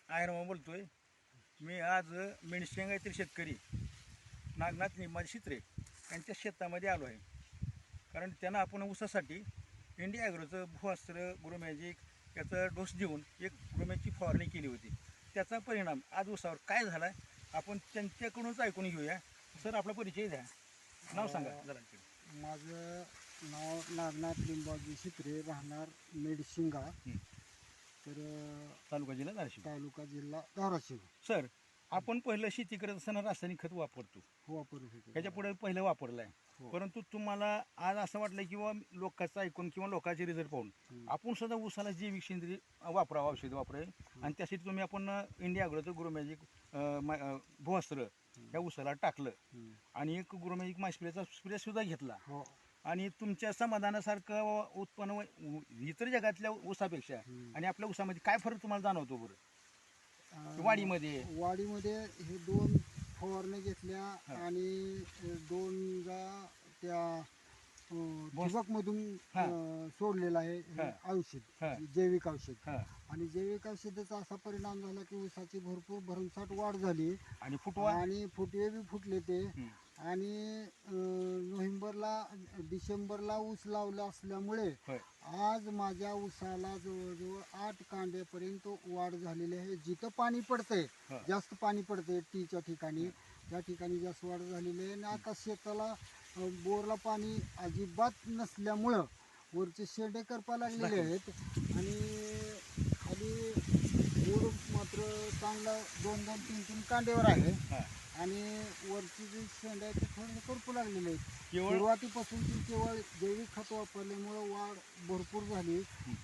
आयरमा बोलतोय. मी आज मेणशिंगा येथील शेतकरी नागनाथ निमाजी शित्रे यांच्या शेतामध्ये आलो आहे. कारण त्यांना आपण ऊसासाठी इंडिया ॲग्रोचं भूअस्त्र ग्रोमॅजिक याचा डोस देऊन एक ग्रोमॅजिकची फवारणी केली होती. त्याचा परिणाम आज ऊसावर काय झाला आहे आपण त्यांच्याकडूनच ऐकून घेऊया. सर, आपला परिचय द्या, नाव सांगा जरा. माझं नाव नागनाथ निंबाजी शित्रे, राहणार मेडशिंगा, तर तालुका जिल्हा धाराशिव. तालुका जिल्हा धाराशिव. सर, आपण पहिलं शेती करत असताना रासायनिक खत वापरतो, वापरत होतो. ह्याच्या पुढे पहिलं वापरलं आहे. हो. परंतु तुम्हाला आज असं वाटलं किंवा लोकांचं ऐकून किंवा लोकांचे रिझल्ट पाहून आपण सुद्धा ऊसाला जैविक सेंद्रिय वापरावं, औषध वापरावे. आणि त्यासाठी तुम्ही आपण इंडिया ॲग्रोचं ग्रोमॅजिक भूअस्त्र या ऊसाला टाकलं आणि एक ग्रोमॅजिक मायस्प्रेचा स्प्रे सुद्धा घेतला. हो. आणि तुमच्या समाधानासारखं उत्पन्न इतर जगातल्या ऊसापेक्षा आणि आपल्या ऊसामध्ये काय फरक तुम्हाला जाणवतो बरं? वाढीमध्ये हे 2 फवारण्या घेतल्या आणि 2दा त्या ठिबकमधून सोडलेलं आहे औषध, जैविक औषध. आणि जैविक औषधाचा असा परिणाम झाला की ऊसाची भरपूर भरमसाठ वाढ झाली आणि फुटवे बी फुटले ते. आणि डिसेंबरला ऊस लावला असल्यामुळे आज माझ्या ऊसाला जवळजवळ 8 कांड्यापर्यंत वाढ झालेली आहे. जिथं पाणी पडतंय, जास्त पाणी पडतंय टीच्या ठिकाणी, त्या ठिकाणी जास्त वाढ झालेली आहे. आणि आता शेताला बोरला पाणी अजिबात नसल्यामुळं वरचे शेंडे करपा लागलेले आहेत आणि खाली बोर मात्र चांगला 2-2, 3-3 कांड्यावर आहे. आणि वरची जी शेंड आहे ते थोडेसे करपू लागलेले आहेत. सुरुवातीपासून ती केवळ जैविक खत वापरल्यामुळं वाढ भरपूर झाली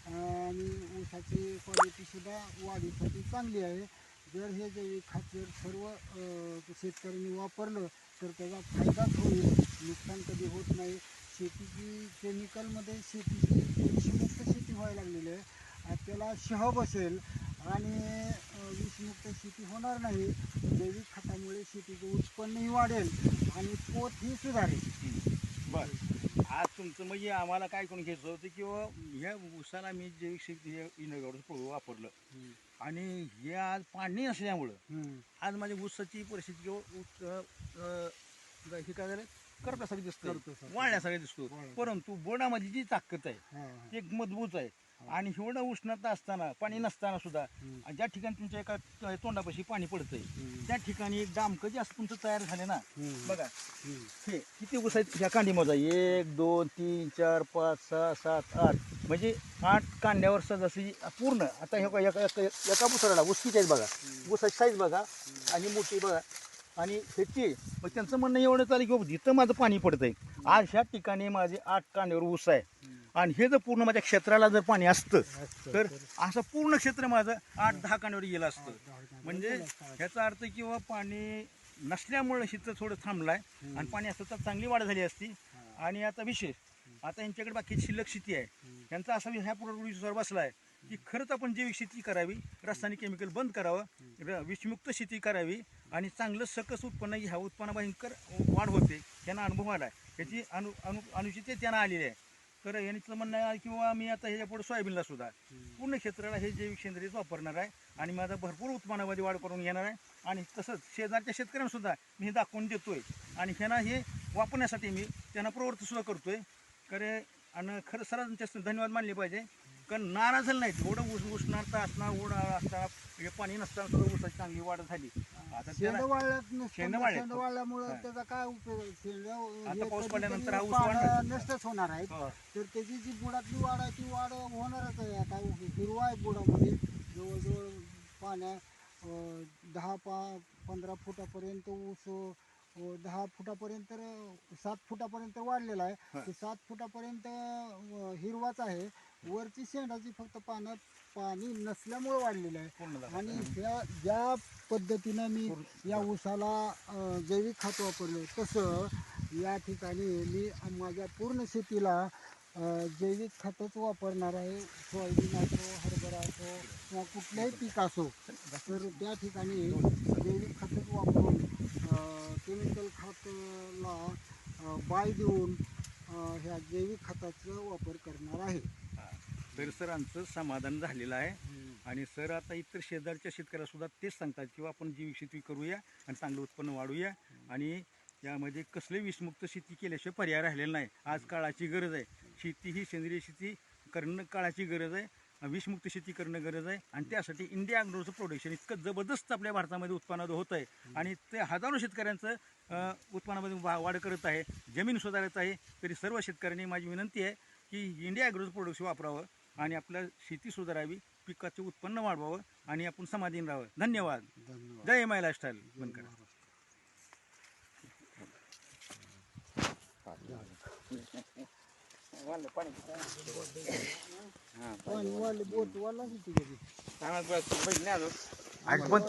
आणि ऊसाची क्वालिटी सुद्धा वाढीसाठी चांगली आहे. जर हे जैविक खत जर सर्व शेतकऱ्यांनी वापरलं तर त्याचा फायदाच होईल, नुकसान कधी होत नाही. शेतीची केमिकलमध्ये शेतीची विषमुक्त शेती व्हायला लागलेली आहे, त्याला शह बसेल आणि विषमुक्त शेती होणार नाही. जैविक खतामुळे शेतीचं उत्पन्नही वाढेल आणि पोतही सुधारेल. बरं, आज तुमचं म्हणजे आम्हाला काय करून घ्यायचं होतं किंवा ह्या ऊसाला मी जैविक शेती इंडिया वापरलं आणि हे आज पाणी नसल्यामुळं आज माझ्या ऊसाची परिस्थिती किंवा हे काय झालं करपासारखी दिसतो, वाळण्यासारखी दिसतो. परंतु बोर्डामध्ये जी ताकद आहे ती एक मजबूत आहे. आणि एवढं उष्णता असताना, पाणी नसताना सुद्धा ज्या ठिकाणी तुमच्या एका तोंडापाशी पाणी पडतंय त्या ठिकाणी एक डामकं जे असं तुमचं तयार झाले ना, बघा हे किती ऊस आहेत ह्या कांडीमध्ये. 1, 2, 3, 4, 5, 6, 7, 8 म्हणजे 8 कांड्यावर सजाशी पूर्ण. आता हे एका ऊसाला ऊसकीचे आहेत बघा, ऊसाची साईज बघा आणि मोठी बघा. आणि ह्याची मग त्यांचं म्हणणं एवढं चालेल की जिथं माझं पाणी पडतंय आज ह्या ठिकाणी माझे 8 कांड्यावर ऊस आहे. आणि हे जर पूर्ण माझ्या क्षेत्राला जर पाणी असतं तर असं पूर्ण क्षेत्र माझं 8-10 कांड्यावर गेलं असतं. म्हणजे ह्याचा अर्थ किंवा पाणी नसल्यामुळं शेत थोडं थांबलं आहे आणि पाणी असतं तर चांगली वाढ झाली असती. आणि आता विशेष आता यांच्याकडे बाकी शिल्लक शेती आहे, यांचा असा ह्या पूर्वीसर बसला आहे की खरंच आपण जैविक शेती करावी, रासायनिक केमिकल बंद करावं, विषमुक्त शेती करावी आणि चांगलं सकस उत्पन्न ह्या उत्पन्न भयंकर वाढ होते. त्यांना अनुभव आला आहे, ह्याची अनुचित त्यांना आलेली आहे. तर यांचं म्हणणं आहे किंवा मी आता ह्याच्या पुढे सोयाबीनला सुद्धा पूर्ण क्षेत्राला हे जैविक सेंद्रियच वापरणार आहे आणि माझा भरपूर उत्पन्नामध्ये वाढ करून घेणार आहे. आणि तसंच शेजारच्या शेतकऱ्यांना सुद्धा मी हे दाखवून देतोय आणि ह्यांना हे वापरण्यासाठी मी त्यांना प्रवृत्त सुद्धा करतोय. आणि खरं सरांचे धन्यवाद मानले पाहिजे, कारण नाराज झालं नाही. थोडं उष्णता असणार, ओढा असताना हे पाणी नसताना सुद्धा ऊसाची चांगली वाढ झाली. आता शेंड वाढल्यामुळे त्याचा काय उपयोग? आता पाऊस पडल्यानंतर हा ऊस नष्टच होणार आहे. तर त्याची जी बुडातली वाढ आहे ती वाढ होणारच आहे. आता हिरवा आहे बुडामध्ये, जवळजवळ पाण्या 10-15 फुटापर्यंत ऊस 10 फुटापर्यंत 7 फुटापर्यंत वाढलेला आहे. ते 7 फुटापर्यंत हिरवाच आहे. वरची शेंडाची फक्त पाण्यात पाणी नसल्यामुळे वाढलेलं आहे. आणि ज्या पद्धतीनं मी या ऊसाला जैविक खत वापरलं तसं या ठिकाणी मी माझ्या पूर्ण शेतीला जैविक खतच वापरणार आहे. सोयाबीन असो, हरभरा असो किंवा कुठल्याही पीक असो तर त्या ठिकाणी जैविक खतच वापरून केमिकल खताला बाय देऊन ह्या जैविक खताचा वापर करणार आहे. परिसरांचं समाधान झालेलं आहे. आणि सर आता इतर शेजारच्या शेतकऱ्याला सुद्धा तेच सांगतात किंवा आपण जैविक शेती करूया आणि चांगलं उत्पन्न वाढवूया आणि यामध्ये कसले विषमुक्त शेती केल्याशिवाय पर्याय राहिलेला नाही. आज काळाची गरज आहे. शेती ही सेंद्रिय शेती करणं काळाची गरज आहे. विषमुक्त शेती करणं गरज आहे आणि त्यासाठी इंडिया ॲग्रोचं प्रोडक्शन इतकं जबरदस्त आपल्या भारतामध्ये उत्पन्न होत आहे आणि ते हजारो शेतकऱ्यांचं उत्पन्नामध्ये वाढ करत आहे. जमीन सुधारत आहे. तरी सर्व शेतकऱ्यांनी माझी विनंती आहे की इंडिया ॲग्रोचं प्रोडक्शन वापरावं आणि आपल्या शेती सुधारावी, पिकाचे उत्पन्न वाढवावं आणि आपण समाधीन राहावं. धन्यवाद. जय माय लाईफस्टाईल. बंद करा. पाणी वाढले बोट वाढला पण